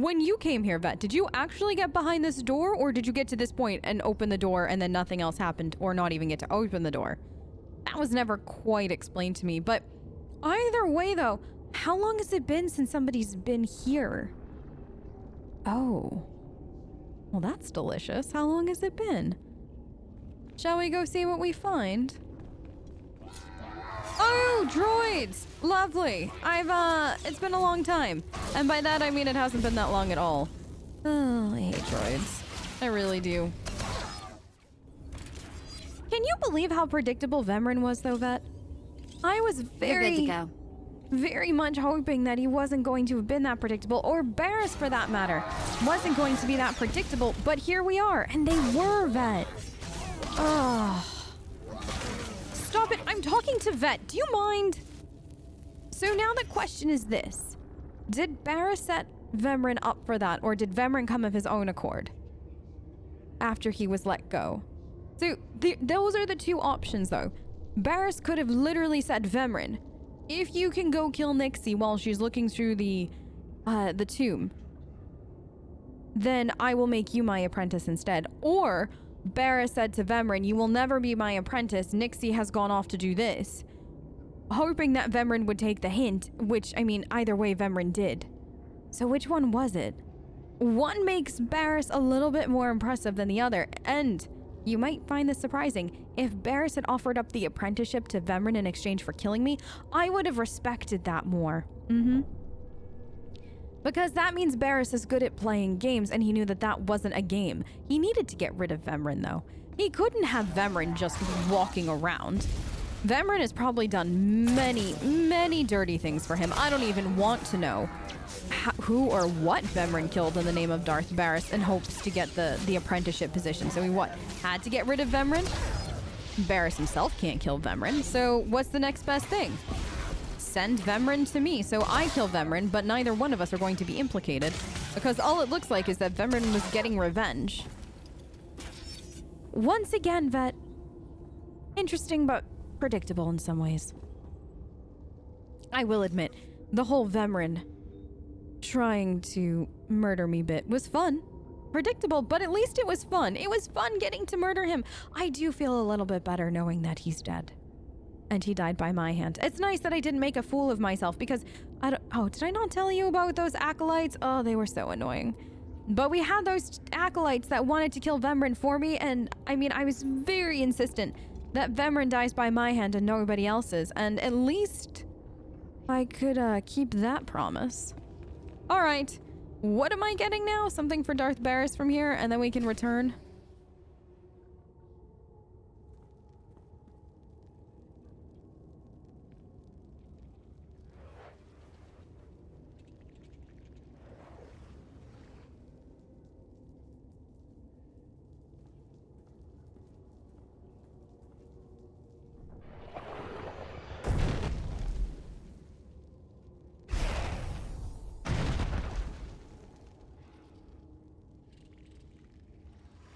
When you came here, Vet, did you actually get behind this door, or did you get to this point and open the door and then nothing else happened, or not even get to open the door? That was never quite explained to me, but either way though, how long has it been since somebody's been here? Oh. Well, that's delicious. How long has it been? Shall we go see what we find? Oh, droids! Lovely. It's been a long time. And by that, I mean it hasn't been that long at all. Oh, I hate droids. I really do. Can you believe how predictable Vemren was, though, Vet? I was You're good to go. very much hoping that he wasn't going to have been that predictable, or Barris for that matter, wasn't going to be that predictable, but here we are, and they were, Vet. Oh. Stop it, I'm talking to Vet, do you mind? So now the question is this. Did Barris set Vemren up for that, or did Vemren come of his own accord? After he was let go. So those are the two options, though. Barris could have literally said, Vemren, if you can go kill Nixie while she's looking through the tomb, then I will make you my apprentice instead. Or Barris said to Vemren, you will never be my apprentice. Nixie has gone off to do this. Hoping that Vemren would take the hint, which, I mean, either way, Vemren did. So which one was it? One makes Barris a little bit more impressive than the other, and you might find this surprising. If Barris had offered up the apprenticeship to Vemren in exchange for killing me, I would have respected that more. Because that means Barris is good at playing games, and he knew that that wasn't a game. He needed to get rid of Vemren, though. He couldn't have Vemren just walking around. Vemren has probably done many, many dirty things for him. I don't even want to know who or what Vemren killed in the name of Darth Barris in hopes to get the apprenticeship position. So he had to get rid of Vemren? Barris himself can't kill Vemren, so what's the next best thing? Send Vemren to me, so I kill Vemren, but neither one of us are going to be implicated, because all it looks like is that Vemren was getting revenge. Once again, Vet. Interesting, but predictable in some ways. I will admit, the whole Vemren trying to murder me bit was fun. Predictable, but at least it was fun. It was fun getting to murder him. I do feel a little bit better knowing that he's dead. And he died by my hand. It's nice that I didn't make a fool of myself because did I not tell you about those acolytes? Oh, they were so annoying. But we had those acolytes that wanted to kill Vemren for me, and I mean, I was very insistent that Vemren dies by my hand and nobody else's, and at least I could keep that promise. All right, what am I getting now? Something for Darth Barris from here, and then we can return.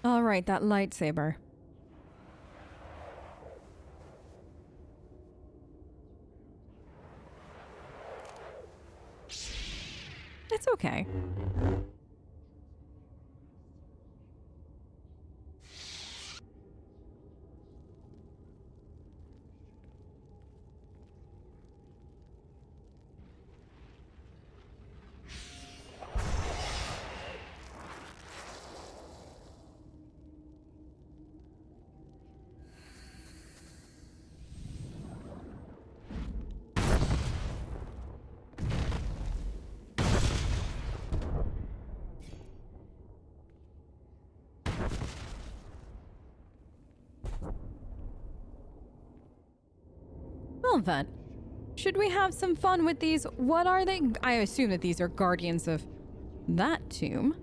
All right, that lightsaber. It's okay. Well then, should we have some fun with these? What are they? I assume that these are guardians of that tomb.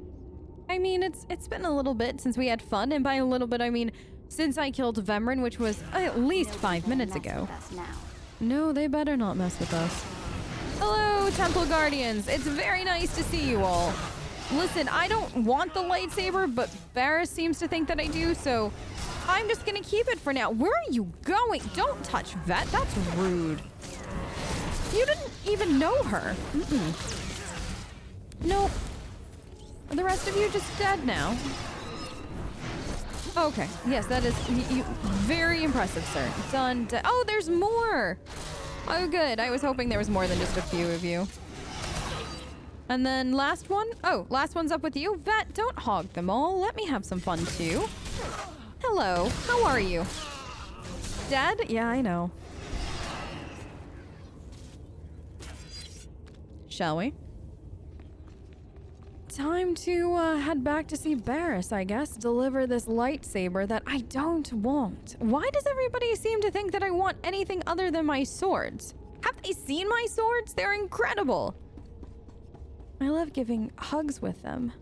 I mean, it's been a little bit since we had fun, and by a little bit I mean since I killed Vemren, which was at least 5 minutes ago. No, they better not mess with us. Hello, Temple Guardians. It's very nice to see you all. Listen, I don't want the lightsaber, but Barris seems to think that I do, so I'm just gonna keep it for now. Where are you going? Don't touch Vet. That's rude. You didn't even know her. Nope. the rest of you just dead now? Okay, yes, that is very impressive, sir. Done. Oh, there's more! Oh, good. I was hoping there was more than just a few of you. And then last one? Oh, last one's up with you. Vet, don't hog them all. Let me have some fun, too. Hello. How are you? Dead? Yeah, I know. Shall we? Time to head back to see Barris, I guess. Deliver this lightsaber that I don't want. Why does everybody seem to think that I want anything other than my swords? Have they seen my swords? They're incredible. I love giving hugs with them.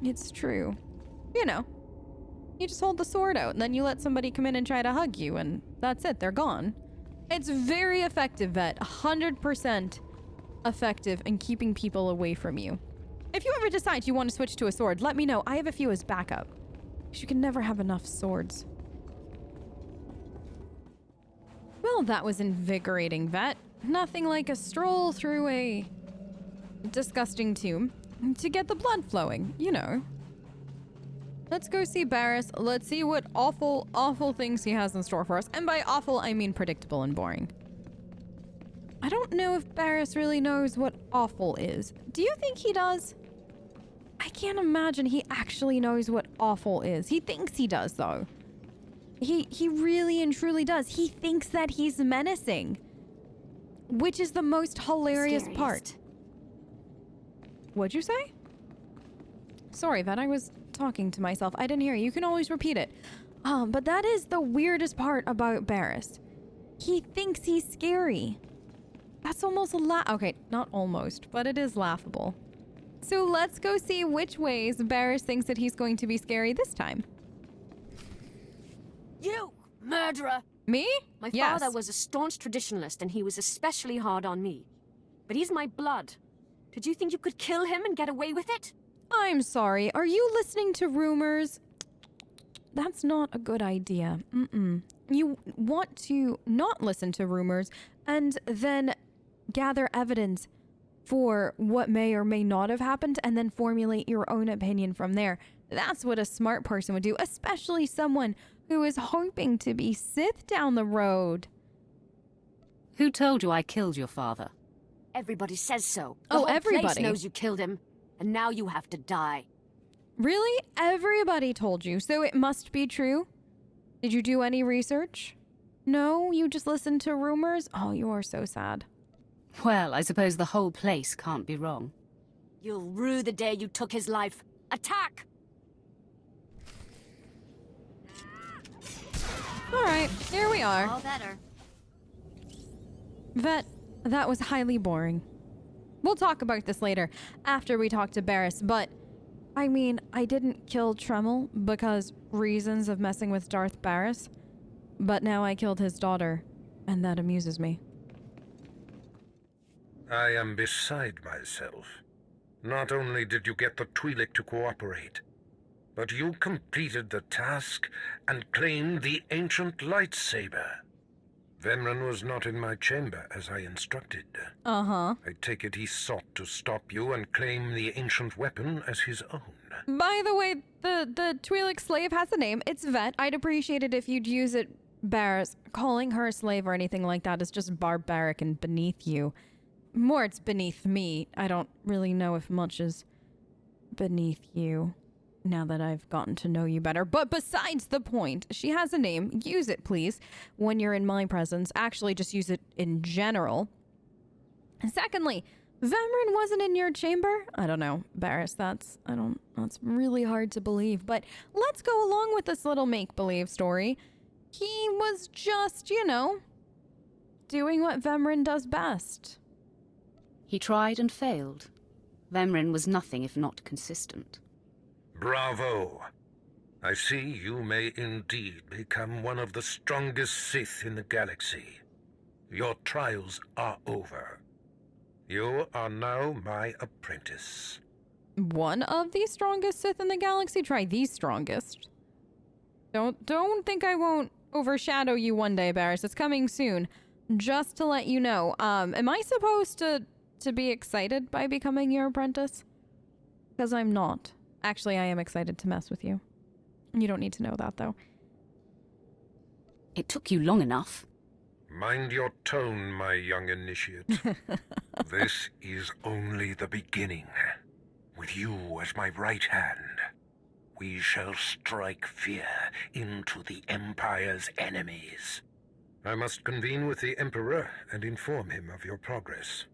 It's true. You know, you just hold the sword out and then you let somebody come in and try to hug you and that's it, they're gone. It's very effective, Vet. 100% effective in keeping people away from you. If you ever decide you want to switch to a sword, let me know. I have a few as backup. You can never have enough swords. Well, that was invigorating, Vet. Nothing like a stroll through a disgusting tomb to get the blood flowing, you know. Let's go see Barris. Let's see what awful, awful things he has in store for us. And by awful, I mean predictable and boring. I don't know if Barris really knows what awful is. Do you think he does? I can't imagine he actually knows what awful is. He thinks he does, though. He really and truly does. He thinks that he's menacing, which is the most hilarious part. What'd you say? Sorry, Vet, I was talking to myself. I didn't hear you. You can always repeat it. But that is the weirdest part about Barris. He thinks he's scary. That's almost okay, not almost, but it is laughable. So let's go see which ways Barris thinks that he's going to be scary this time. You murderer! Me? My father was a staunch traditionalist and he was especially hard on me. But he's my blood. Did you think you could kill him and get away with it? I'm sorry. Are you listening to rumors? That's not a good idea. You want to not listen to rumors and then gather evidence for what may or may not have happened and then formulate your own opinion from there. That's what a smart person would do, especially someone who is hoping to be Sith down the road. Who told you I killed your father? Everybody says so. Oh, the whole everybody place knows you killed him, and now you have to die. Really? Everybody told you, so it must be true? Did you do any research? No? You just listened to rumors? Oh, you are so sad. Well, I suppose the whole place can't be wrong. You'll rue the day you took his life. Attack! Alright, here we are. All better. Vet, that was highly boring. We'll talk about this later, after we talk to Barris, but I mean, I didn't kill Dromund because reasons of messing with Darth Barris, but now I killed his daughter, and that amuses me. I am beside myself. Not only did you get the Twi'lek to cooperate, but you completed the task and claimed the ancient lightsaber. Vemren was not in my chamber as I instructed. Uh-huh. I take it he sought to stop you and claim the ancient weapon as his own. By the way, the Twi'lek slave has a name. It's Vet. I'd appreciate it if you'd use it, Barris. Calling her a slave or anything like that is just barbaric and beneath you. More, it's beneath me. I don't really know if much is beneath you now that I've gotten to know you better. But besides the point, she has a name. Use it, please, when you're in my presence. Actually, just use it in general. And secondly, Vemren wasn't in your chamber? I don't know, Barris. That's really hard to believe. But let's go along with this little make-believe story. He was just, you know, doing what Vemren does best. He tried and failed. Vemren was nothing if not consistent. Bravo! I see you may indeed become one of the strongest Sith in the galaxy. Your trials are over. You are now my apprentice. One of the strongest Sith in the galaxy? Try the strongest. Don't think I won't overshadow you one day, Barris. It's coming soon. Just to let you know, am I supposed to be excited by becoming your apprentice? Because I'm not. Actually, I am excited to mess with you. You don't need to know that, though. It took you long enough. Mind your tone, my young initiate. This is only the beginning. With you as my right hand, we shall strike fear into the Empire's enemies. I must convene with the Emperor and inform him of your progress.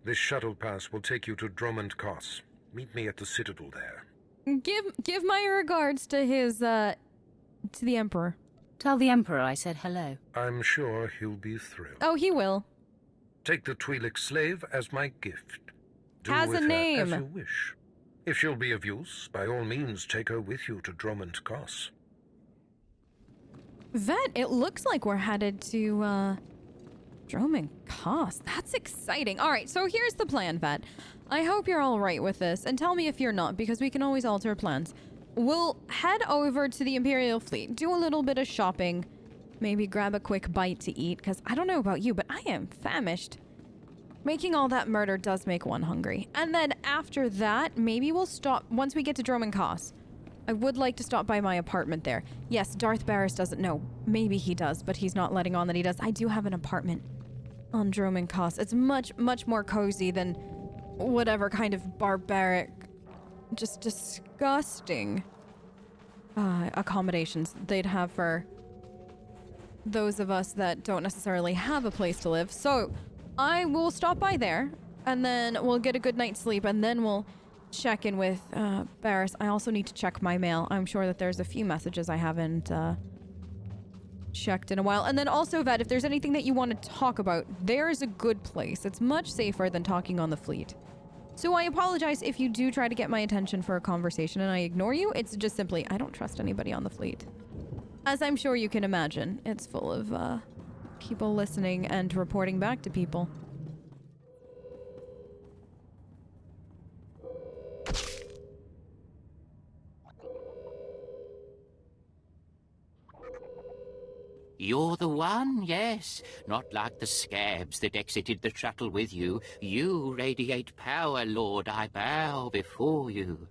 This shuttle pass will take you to Dromund Kaas. Meet me at the Citadel there. Give my regards to his, to the Emperor. Tell the Emperor I said hello. I'm sure he'll be thrilled. Oh, he will. Take the Twi'lek slave as my gift. Do Has with a her name. as you wish. If she'll be of use, by all means take her with you to Dromund Kaas. Vet, it looks like we're headed to, Dromund Kaas. That's exciting. All right, so here's the plan, Vet. I hope you're all right with this, and tell me if you're not, because we can always alter plans. We'll head over to the Imperial Fleet, do a little bit of shopping, maybe grab a quick bite to eat, because I don't know about you, but I am famished. Making all that murder does make one hungry. And then after that, maybe we'll stop once we get to Dromund Kaas. I would like to stop by my apartment there. Yes, Darth Barris doesn't know. Maybe he does, but he's not letting on that he does. I do have an apartment on Dromund Kaas. It's much, much more cozy than whatever kind of barbaric, just disgusting accommodations they'd have for those of us that don't necessarily have a place to live. So I will stop by there, and then we'll get a good night's sleep, and then we'll check in with Barris. I also need to check my mail. I'm sure that there's a few messages I haven't checked in a while. And then also, Vet, if there's anything that you want to talk about, there's a good place. It's much safer than talking on the fleet. So I apologize if you do try to get my attention for a conversation and I ignore you. It's just simply, I don't trust anybody on the fleet. As I'm sure you can imagine, it's full of people listening and reporting back to people. You're the one, yes. Not like the scabs that exited the shuttle with you. You radiate power, Lord. I bow before you.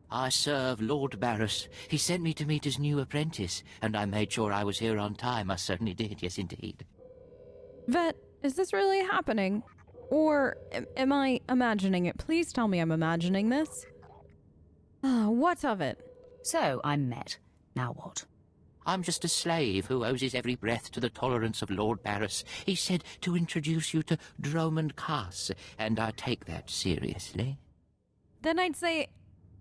I serve Lord Barris. He sent me to meet his new apprentice, and I made sure I was here on time. I certainly did, yes indeed. Vet, is this really happening? Or am I imagining it? Please tell me I'm imagining this. What of it? So, I'm met. Now what? I'm just a slave who owes his every breath to the tolerance of Lord Barris. He said to introduce you to Dromund Kaas, and I take that seriously. Then I'd say,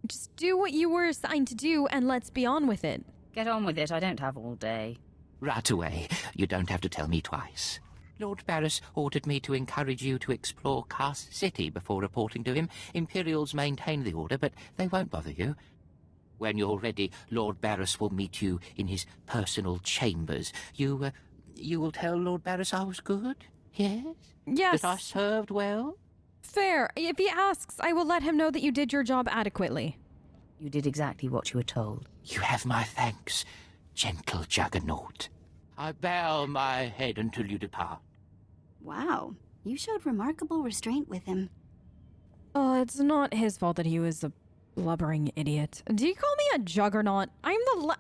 just do what you were assigned to do and let's be on with it. Get on with it, I don't have all day. Right away. You don't have to tell me twice. Lord Barris ordered me to encourage you to explore Kaas City before reporting to him. Imperials maintain the order, but they won't bother you. When you're ready, Lord Barris will meet you in his personal chambers. You will tell Lord Barris I was good? Yes? Yes. That I served well? Fair. If he asks, I will let him know that you did your job adequately. You did exactly what you were told. You have my thanks, gentle Juggernaut. I bow my head until you depart. Wow, you showed remarkable restraint with him. Oh, it's not his fault that he was a blubbering idiot. Do you call me a juggernaut? I'm the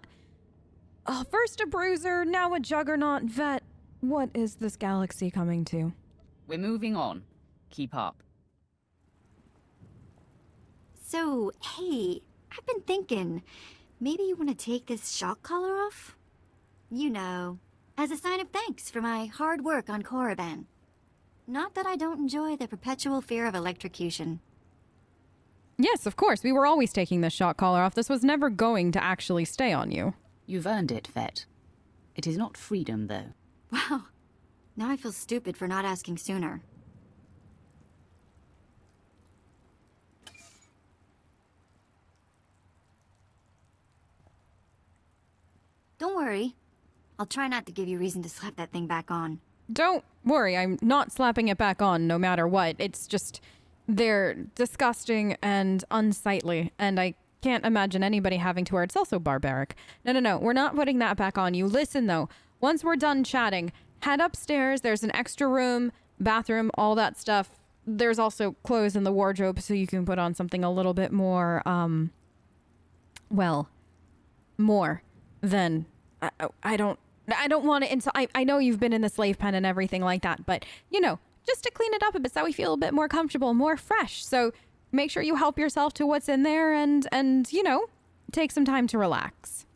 first a bruiser, now a juggernaut. Vet, what is this galaxy coming to? We're moving on. Keep up. So, hey, I've been thinking, maybe you want to take this shock collar off? You know, as a sign of thanks for my hard work on Korriban. Not that I don't enjoy the perpetual fear of electrocution. Yes, of course. We were always taking this shock collar off. This was never going to actually stay on you. You've earned it, Vet. It is not freedom, though. Wow. Now I feel stupid for not asking sooner. Don't worry. I'll try not to give you reason to slap that thing back on. Don't worry, I'm not slapping it back on no matter what. It's just, they're disgusting and unsightly, and I can't imagine anybody having to wear it. It's also barbaric. No, we're not putting that back on you. Listen, though, once we're done chatting, head upstairs. There's an extra room, bathroom, all that stuff. there's also clothes in the wardrobe, so you can put on something a little bit more, well, more than, I don't want to, I know you've been in the slave pen and everything like that, but, you know, just to clean it up a bit so we feel a bit more comfortable, more fresh. So make sure you help yourself to what's in there and you know, take some time to relax.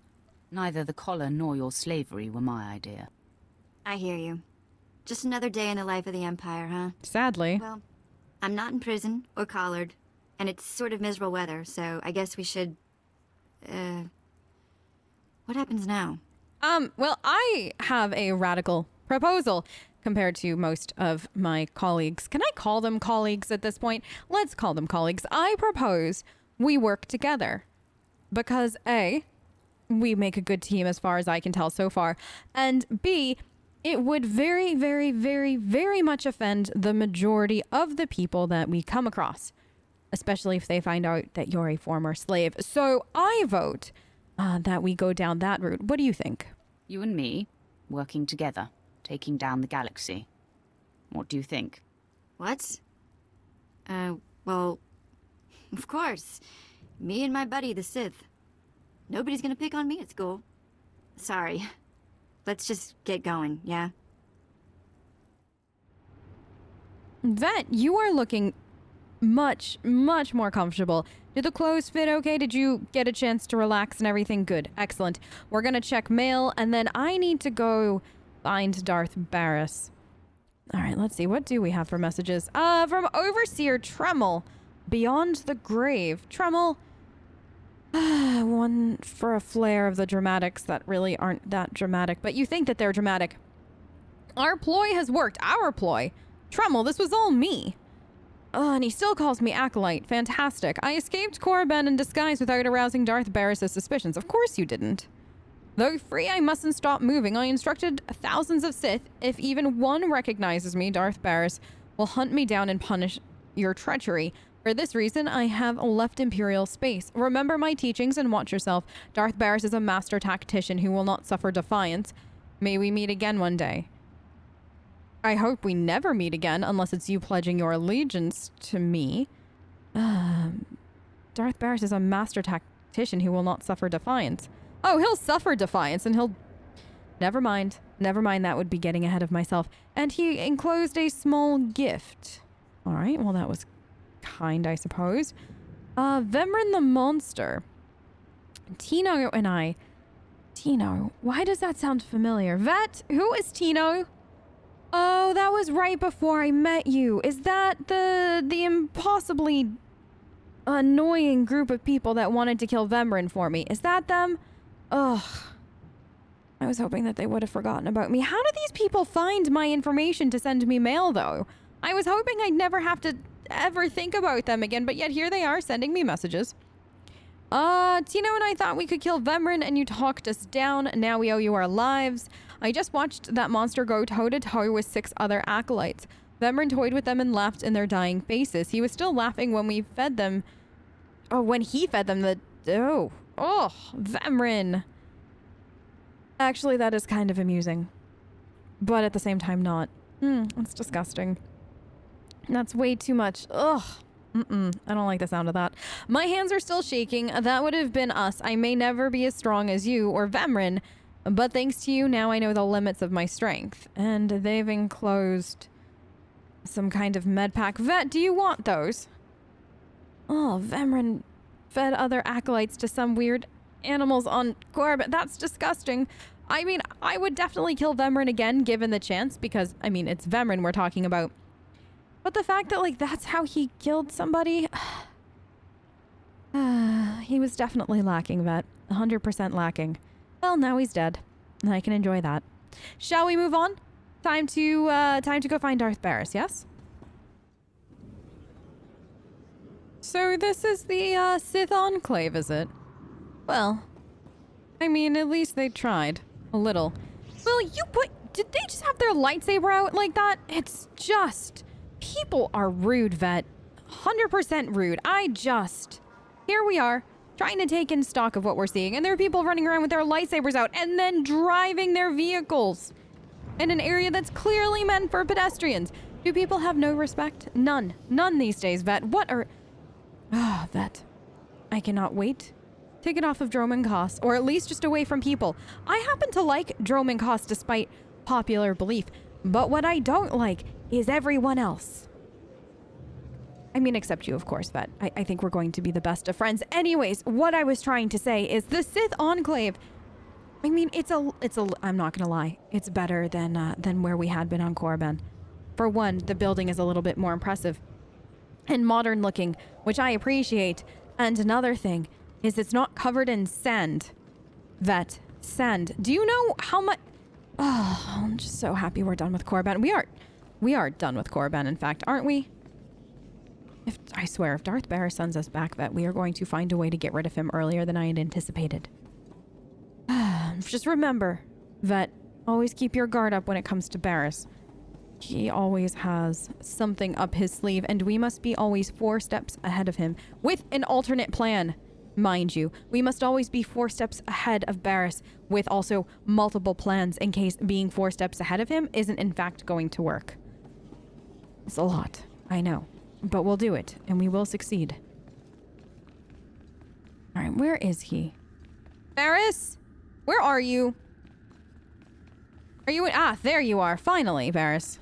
Neither the collar nor your slavery were my idea. I hear you. Just another day in the life of the Empire, huh? Sadly. Well, I'm not in prison or collared, and it's sort of miserable weather, so I guess we should... What happens now? Well, I have a radical proposal compared to most of my colleagues. Can I call them colleagues at this point? Let's call them colleagues. I propose we work together because A, we make a good team as far as I can tell so far, and B, it would very, very, very, very much offend the majority of the people that we come across, especially if they find out that you're a former slave. So I vote that we go down that route. What do you think? You and me, working together, taking down the galaxy. What do you think? What? Well, of course. Me and my buddy, the Sith. Nobody's gonna pick on me at school. Sorry. Let's just get going, yeah? Vet, you are looking much, much more comfortable. Did the clothes fit okay? Did you get a chance to relax and everything? Good. Excellent. We're gonna check mail, and then I need to go find Darth Barris. All right, let's see. What do we have for messages? From Overseer Tremmel. Beyond the grave. Tremmel. One for a flare of the dramatics that really aren't that dramatic, but you think that they're dramatic. Our ploy has worked. Our ploy. Tremmel, this was all me. And he still calls me Acolyte. Fantastic. I escaped Korriban in disguise without arousing Darth Barris' suspicions. Of course you didn't. Though free, I mustn't stop moving. I instructed thousands of Sith. If even one recognizes me, Darth Barris will hunt me down and punish your treachery. For this reason, I have left Imperial space. Remember my teachings and watch yourself. Darth Barris is a master tactician who will not suffer defiance. May we meet again one day. I hope we never meet again, unless it's you pledging your allegiance to me. Darth Barris is a master tactician who will not suffer defiance. Oh, he'll suffer defiance, and he'll... Never mind. Never mind, that would be getting ahead of myself. And he enclosed a small gift. All right, well, that was kind, I suppose. Vemren the monster. Tino and I... Tino, why does that sound familiar? Vet, who is Tino? Oh, that was right before I met you. Is that the impossibly annoying group of people that wanted to kill Vemren for me? Is that them? Ugh. I was hoping that they would have forgotten about me. How do these people find my information to send me mail, though? I was hoping I'd never have to ever think about them again, but yet here they are sending me messages. Tino and I thought we could kill Vemren and you talked us down. Now we owe you our lives. I just watched that monster go toe-to-toe with 6 other acolytes. Vemren toyed with them and laughed in their dying faces. He was still laughing when we fed them. Oh, when he fed them the... Oh, Vemren. Actually, that is kind of amusing. But at the same time, not. It's disgusting. That's way too much. Ugh. I don't like the sound of that. My hands are still shaking. That would have been us. I may never be as strong as you or Vemren, but thanks to you, now I know the limits of my strength. And they've enclosed some kind of med pack. Vet, do you want those? Oh, Vemren fed other acolytes to some weird animals on Korriban. That's disgusting. I mean, I would definitely kill Vemren again, given the chance, because, I mean, it's Vemren we're talking about. But the fact that, like, that's how he killed somebody... he was definitely lacking, Vet. 100% lacking. Well, now he's dead. And I can enjoy that. Shall we move on? Time to go find Darth Barris, yes? So this is the, Sith enclave, is it? Well, I mean, at least they tried. A little. Well, did they just have their lightsaber out like that? It's just... People are rude, Vet. 100% rude. Here we are, trying to take in stock of what we're seeing, and there are people running around with their lightsabers out and then driving their vehicles in an area that's clearly meant for pedestrians. Do people have no respect? None. None these days, Vet. What are... Ah, Vet. I cannot wait to get off of Dromund Kaas, or at least just away from people. I happen to like Dromund Kaas despite popular belief, but what I don't like is everyone else. I mean, except you, of course, Vet. I think we're going to be the best of friends. Anyways, what I was trying to say is the Sith Enclave. I mean, I'm not gonna lie. It's better than where we had been on Korriban. For one, the building is a little bit more impressive and modern looking, which I appreciate. And another thing is it's not covered in sand. Vet, sand. Do you know how much... Oh, I'm just so happy we're done with Korriban. We are done with Korriban, in fact, aren't we? I swear, if Darth Barris sends us back, Vet, we are going to find a way to get rid of him earlier than I had anticipated. Just remember, Vet, always keep your guard up when it comes to Barris. He always has something up his sleeve, and we must be always 4 steps ahead of him, with an alternate plan, mind you. We must always be 4 steps ahead of Barris, with also multiple plans in case being 4 steps ahead of him isn't in fact going to work. It's a lot, I know, but we'll do it, and we will succeed. Alright, where is he? Barris? Where are you? Are you in... Ah, there you are. Finally, Barris.